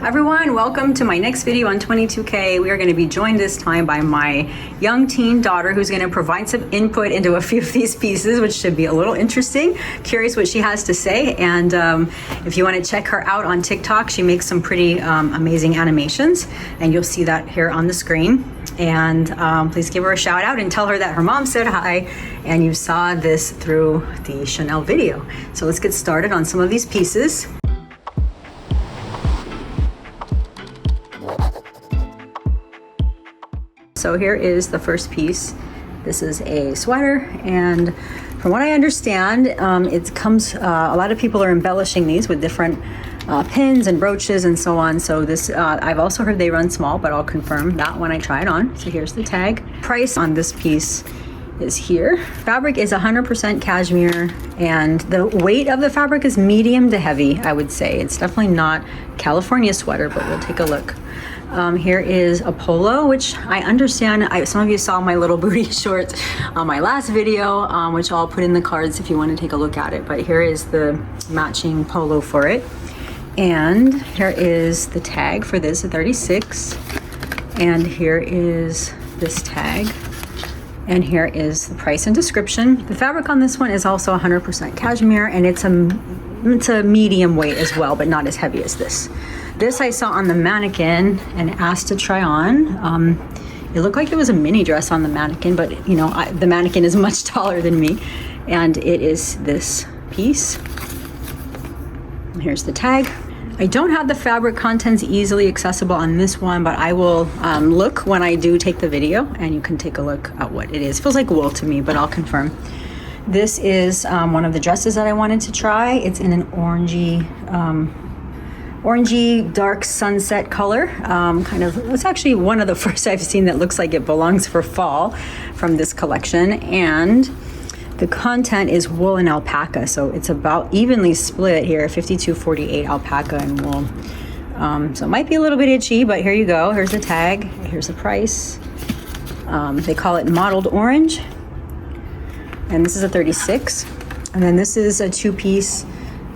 Everyone, welcome to my next video on 22K. We are going to be joined this time by my young teen daughter who's going to provide some input into a few of these pieces, which should be a little interesting. Curious what she has to say. And if you want to check her out on TikTok, she makes some pretty amazing animations, and you'll see that here on the screen. And please give her a shout out and tell her that her mom said hi and you saw this through the Chanel video. So let's get started on some of these pieces. So here is the first piece. This is a sweater, and from what I understand, it comes, a lot of people are embellishing these with different pins and brooches and so on. So this, I've also heard they run small, but I'll confirm that when I try it on. So here's the tag. Price on this piece is here. Fabric is 100% cashmere, and the weight of the fabric is medium to heavy, I would say. It's definitely not California sweater, but we'll take a look. Here is a polo, which I understand, some of you saw my little booty shorts on my last video, which I'll put in the cards if you want to take a look at it. But here is the matching polo for it. And here is the tag for this, a 36. And here is this tag. And here is the price and description. The fabric on this one is also 100% cashmere, and it's a medium weight as well, but not as heavy as this. This I saw on the mannequin and asked to try on. It looked like it was a mini dress on the mannequin, but you know, the mannequin is much taller than me. And it is this piece. And here's the tag. I don't have the fabric contents easily accessible on this one, but I will look when I do take the video, and you can take a look at what it is. Feels like wool to me, but I'll confirm. This is one of the dresses that I wanted to try. It's in an orangey dark sunset color. It's actually one of the first I've seen that looks like it belongs for fall from this collection. And the content is wool and alpaca, so it's about evenly split here, 52-48 alpaca and wool. So it might be a little bit itchy, but here you go. Here's the tag, here's the price. They call it mottled orange. And this is a 36. And then this is a two-piece,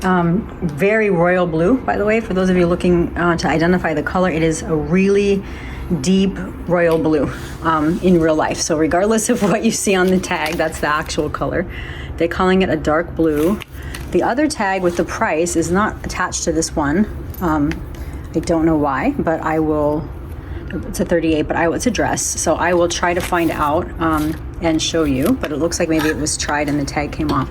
very royal blue, by the way. For those of you looking to identify the color, it is a really deep royal blue in real life. So regardless of what you see on the tag, that's the actual color. They're calling it a dark blue. The other tag with the price is not attached to this one. I don't know why, but I will. It's a 38, but it's a dress, so I will try to find out and show you. But it looks like maybe it was tried and the tag came off.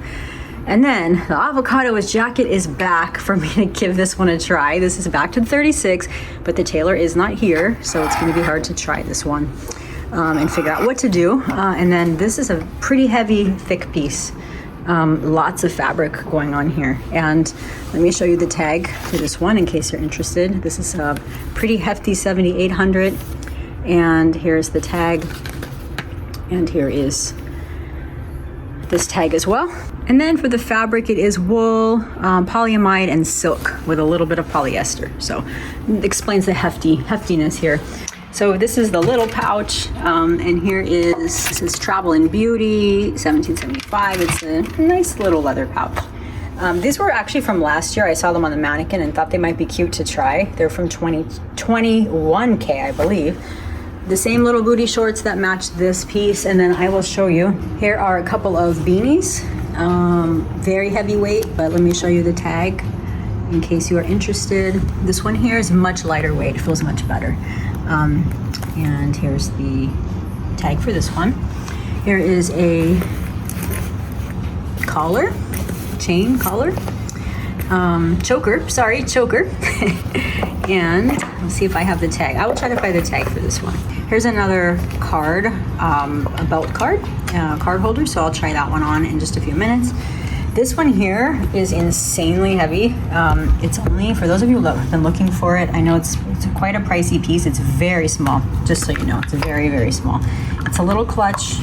And then the avocado jacket is back for me to give this one a try. This is back to the 36, but the tailor is not here, so it's going to be hard to try this one and figure out what to do. And then this is a pretty heavy, thick piece. Lots of fabric going on here. And let me show you the tag for this one in case you're interested. This is a pretty hefty 7,800. And here's the tag. And here is this tag as well. And then for the fabric, it is wool, polyamide, and silk with a little bit of polyester. So it explains the heftiness here. So this is the little pouch, and this is Travel and Beauty, 1775. It's a nice little leather pouch. These were actually from last year. I saw them on the mannequin and thought they might be cute to try. They're from 21K, I believe. The same little booty shorts that match this piece, and then I will show you. Here are a couple of beanies. Very heavyweight, but let me show you the tag in case you are interested. This one here is much lighter weight. It feels much better. And here's the tag for this one. Here is a collar, chain collar, choker. And let's see if I have the tag. I will try to find the tag for this one. Here's another card, a belt card, card holder. So I'll try that one on in just a few minutes. This one here is insanely heavy. It's only, for those of you that have been looking for it, I know it's quite a pricey piece. It's very small, just so you know, it's very, very small. It's a little clutch,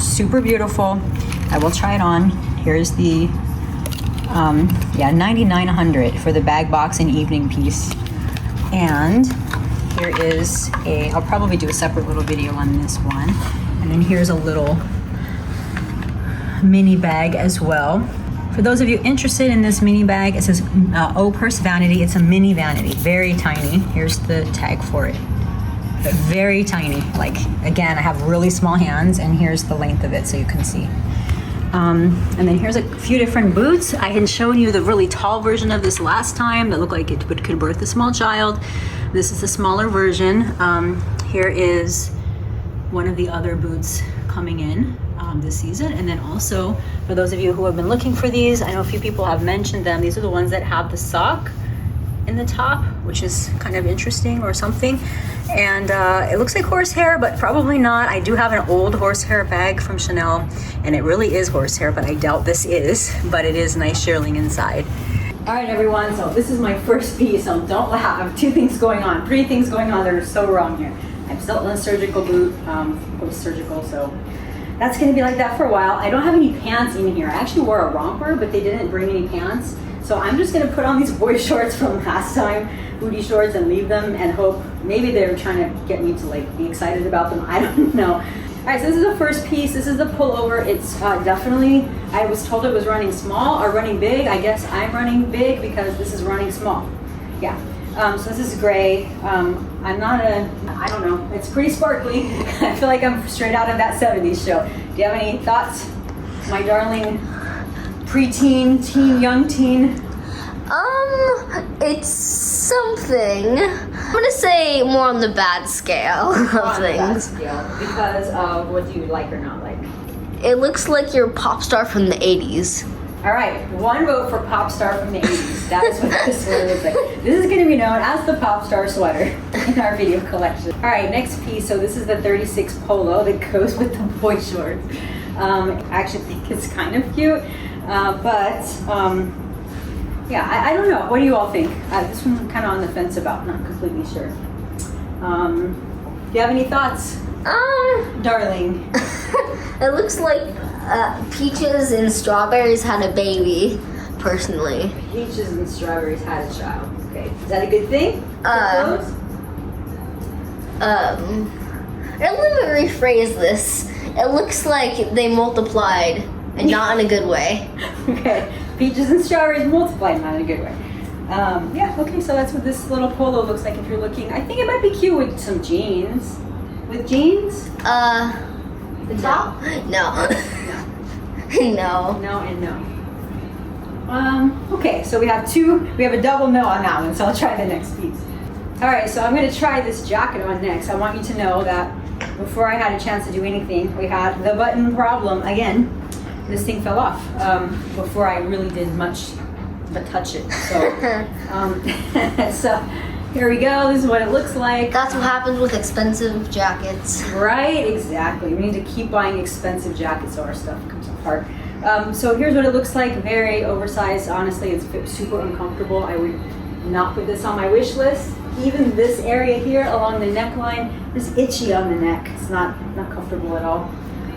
super beautiful. I will try it on. Here's the, 9,900 for the bag box and evening piece. And here is I'll probably do a separate little video on this one. And then here's a little mini bag as well. For those of you interested in this mini bag, it says Oversized Vanity. It's a mini vanity, very tiny. Here's the tag for it. But very tiny. Like, again, I have really small hands, and here's the length of it so you can see. And then here's a few different boots. I had shown you the really tall version of this last time that looked like it could birth a small child. This is the smaller version. Here is one of the other boots coming in this season. And then also, for those of you who have been looking for these, I know a few people have mentioned them. These are the ones that have the sock in the top, which is kind of interesting or something. And it looks like horsehair, but probably not. I do have an old horsehair bag from Chanel, and it really is horsehair, but I doubt this is, but it is nice shearling inside. All right, everyone, so this is my first piece, so don't laugh. I have three things going on that are so wrong here. I'm still in a surgical boot, post-surgical, so that's gonna be like that for a while. I don't have any pants in here. I actually wore a romper, but they didn't bring any pants. So I'm just gonna put on these boy shorts from last time, booty shorts, and leave them and hope maybe they're trying to get me to like be excited about them. I don't know. All right, so this is the first piece. This is the pullover. It's definitely, I was told it was running small or running big. I guess I'm running big because this is running small. Yeah. So this is gray. I don't know. It's pretty sparkly. I feel like I'm straight out of that 70s show. Do you have any thoughts, my darling preteen, teen, young teen? It's something. I'm gonna say more on the bad scale of things. Because of what do you like or not like? It looks like you're a pop star from the 80s. All right, one vote for pop star from the 80s. That is what this sweater looks like. This is going to be known as the pop star sweater in our video collection. All right, next piece. So this is the 36 polo that goes with the boy shorts. I actually think it's kind of cute, yeah, I don't know. What do you all think? This one I'm kind of on the fence about, not completely sure. Do you have any thoughts? Darling. It looks like peaches and strawberries had a baby, personally. Peaches and strawberries had a child. Okay. Is that a good thing? Let me rephrase this. It looks like they multiplied, and not in a good way. Okay. Peaches and strawberries multiplied, not in a good way. Yeah, okay, so that's what this little polo looks like if you're looking. I think it might be cute with some jeans. With jeans? The top? No. No. No and no. Okay, so we have a double no on that one, so I'll try the next piece. All right, so I'm gonna try this jacket on next. I want you to know that before I had a chance to do anything, we had the button problem again. This thing fell off before I really did much but touch it. So, so here we go. This is what it looks like. That's what happens with expensive jackets. Right, exactly. We need to keep buying expensive jackets so our stuff comes apart. So here's what it looks like. Very oversized. Honestly, it's super uncomfortable. I would not put this on my wish list. Even this area here along the neckline is itchy on the neck. It's not comfortable at all.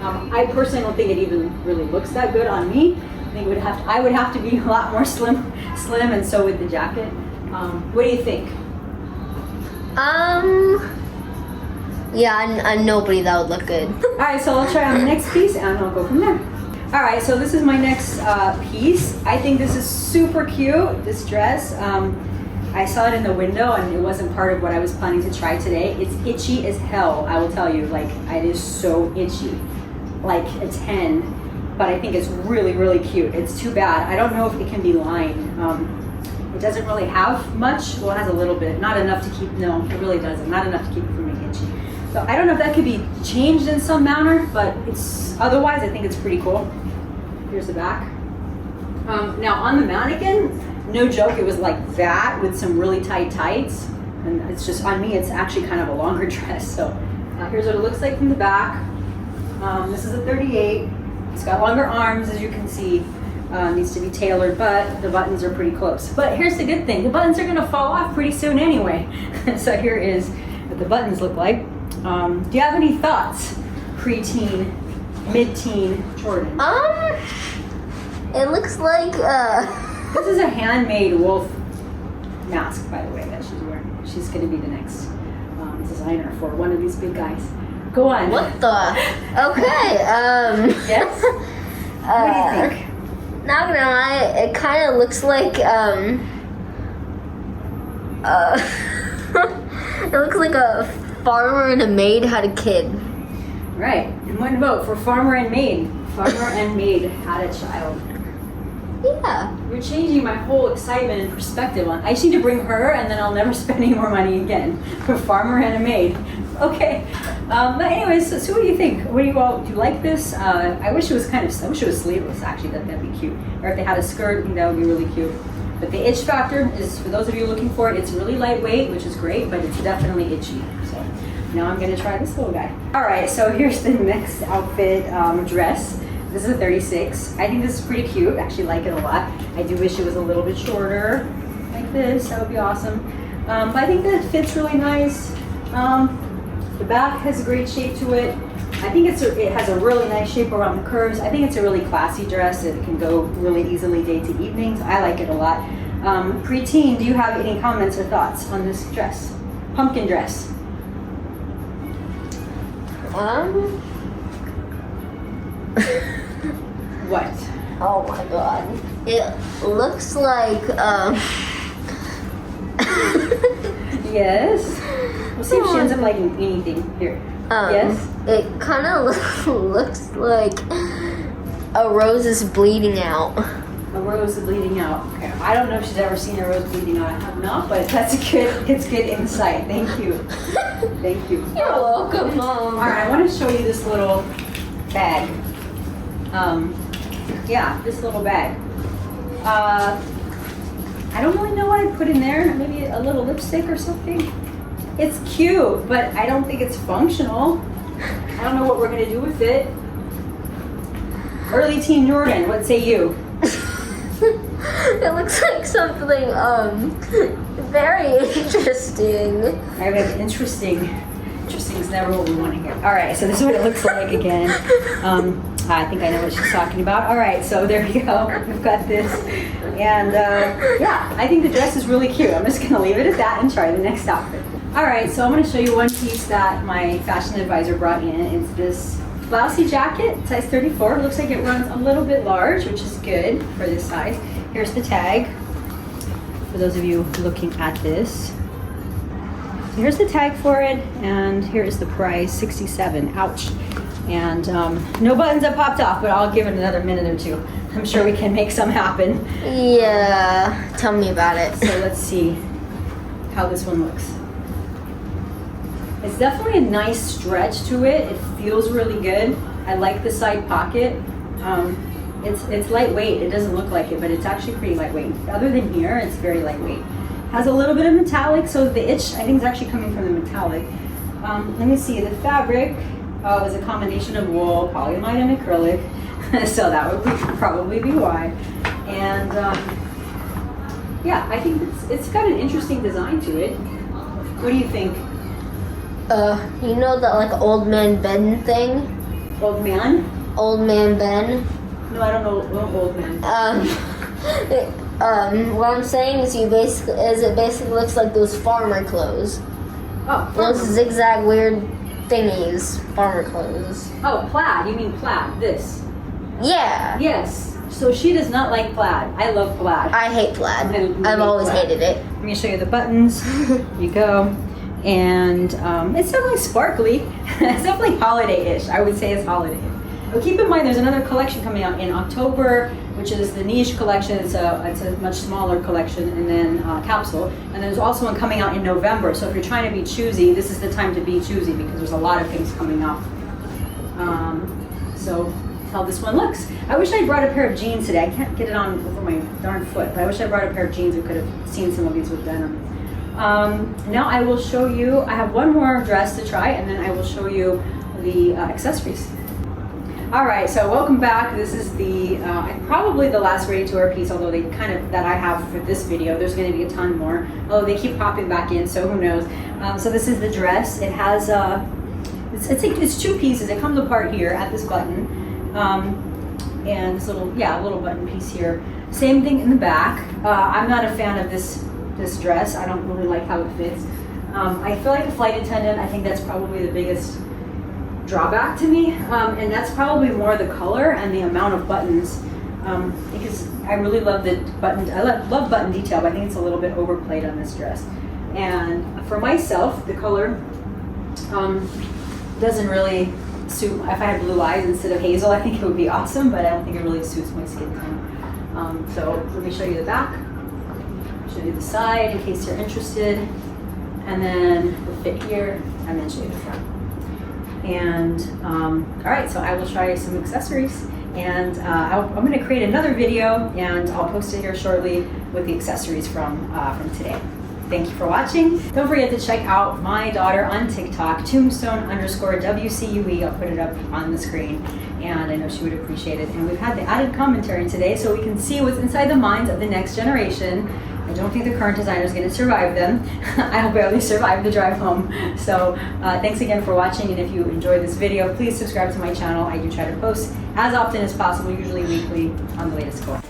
I personally don't think it even really looks that good on me. I think I would have to be a lot more slim, and so with the jacket. What do you think? Yeah, I nobody that would look good. All right, so I'll try on the next piece and I'll go from there. All right, so this is my next piece. I think this is super cute, this dress. I saw it in the window and it wasn't part of what I was planning to try today. It's itchy as hell, I will tell you. Like, it is so itchy, like a 10, but I think it's really, really cute. It's too bad. I don't know if it can be lined. It doesn't really have much. Well, it has a little bit, not enough to keep, no, it really doesn't. Not enough to keep it from being itchy. So I don't know if that could be changed in some manner, but otherwise I think it's pretty cool. Here's the back. Now on the mannequin, no joke, it was like that with some really tight tights. And it's just, on me, it's actually kind of a longer dress. So here's what it looks like from the back. This is a 38. It's got longer arms, as you can see. Needs to be tailored, but the buttons are pretty close. But here's the good thing. The buttons are gonna fall off pretty soon anyway. So here is what the buttons look like. Do you have any thoughts, preteen, mid-teen Jordan? It looks like, This is a handmade wolf mask, by the way, that she's wearing. She's gonna be the next designer for one of these big guys. Go on. What the? Okay, Yes? What do you think? Not gonna lie, it kind of looks like it looks like a farmer and a maid had a kid. Right. And one vote for farmer and maid. Farmer and maid had a child. Yeah. You're changing my whole excitement and perspective on. I just need to bring her, and then I'll never spend any more money again. For farmer and a maid. Okay. But anyways, so what do you think? What do you all? Do you like this? I wish it was I wish it was sleeveless. Actually, that'd be cute. Or if they had a skirt, I think that would be really cute. But the itch factor is, for those of you looking for it, it's really lightweight, which is great, but it's definitely itchy. So now I'm gonna try this little guy. All right, so here's the next outfit, dress. This is a 36. I think this is pretty cute. I actually like it a lot. I do wish it was a little bit shorter, like this. That would be awesome. But I think that it fits really nice. The back has a great shape to it. I think it has a really nice shape around the curves. I think it's a really classy dress. It can go really easily day to evenings. I like it a lot. Preteen, do you have any comments or thoughts on this dress? Pumpkin dress. What? Oh my god. It looks like Yes. We'll see if she ends up liking anything here. Yes. It kind of looks like a rose is bleeding out. A rose is bleeding out. Okay. I don't know if she's ever seen a rose bleeding out. I have not, but it's good insight. Thank you. Thank you. You're welcome, Mom. All right, I want to show you this little bag. Yeah, this little bag. I don't really know what I'd put in there. Maybe a little lipstick or something. It's cute, but I don't think it's functional. I don't know what we're gonna do with it. Early teen Jordan, what say you? It looks like something very interesting. I mean, interesting. Interesting is never what we want to hear. All right, so this is what it looks like again. I think I know what she's talking about. All right, so there you go. We've got this. And yeah, I think the dress is really cute. I'm just gonna leave it at that and try the next outfit. All right, so I'm gonna show you one piece that my fashion advisor brought in. It's this blousey jacket, size 34. It looks like it runs a little bit large, which is good for this size. Here's the tag, for those of you looking at this. So here's the tag for it, and here is the price, $67. Ouch. And no buttons have popped off, but I'll give it another minute or two. I'm sure we can make some happen. Yeah, tell me about it. So let's see how this one looks. It's definitely a nice stretch to it. It feels really good. I like the side pocket. It's lightweight. It doesn't look like it, but it's actually pretty lightweight. Other than here, it's very lightweight. Has a little bit of metallic, so the itch I think is actually coming from the metallic. Let me see. The fabric is a combination of wool, polyamide, and acrylic. So that would probably be why. And yeah, I think it's got an interesting design to it. What do you think? You know that like old man Ben thing? Old man? Old man Ben? No, I don't know old man. What I'm saying is it basically looks like those farmer clothes. Oh, Those zigzag weird thingies, farmer clothes. Oh, plaid. You mean plaid? This? Yeah. Yes. So she does not like plaid. I love plaid. I hate plaid. I hate I've always plaid. hated it. Let me show you the buttons. Here you go. And it's definitely sparkly. It's definitely holiday-ish. I would say it's holiday. But keep in mind, there's another collection coming out in October, which is the niche collection. It's a much smaller collection, and then capsule. And there's also one coming out in November. So if you're trying to be choosy, this is the time to be choosy because there's a lot of things coming up. So how this one looks. I wish I brought a pair of jeans today. I can't get it on over my darn foot, but I wish I brought a pair of jeans. We could have seen some of these with denim. Now I will show you, I have one more dress to try, and then I will show you the accessories. All right, so welcome back. This is the probably the last ready-to-wear piece, although they that I have for this video. There's going to be a ton more, although they keep popping back in, so who knows. So this is the dress. It has it's two pieces. It comes apart here at this button, and this little button piece here. Same thing in the back. I'm not a fan of this dress. I don't really like how it fits. I feel like a flight attendant. I think that's probably the biggest drawback to me, and that's probably more the color and the amount of buttons. because I really love the button. I love button detail, but I think it's a little bit overplayed on this dress. And for myself, the color doesn't really suit. If I had blue eyes instead of hazel, I think it would be awesome, but I don't think it really suits my skin tone. So let me show you the back, show you the side in case you're interested, and then the fit here, and then show you the front. And all right, so I will try some accessories, and I'm going to create another video, and I'll post it here shortly with the accessories from today. Thank you for watching. Don't forget to check out my daughter on TikTok, tombstone_WCUE. I'll put it up on the screen, and I know she would appreciate it. And we've had the added commentary today so we can see what's inside the minds of the next generation. I don't think the current designer is going to survive them. I'll barely survive the drive home. So thanks again for watching, and if you enjoyed this video, please subscribe to my channel. I do try to post as often as possible, usually weekly, on the latest collection.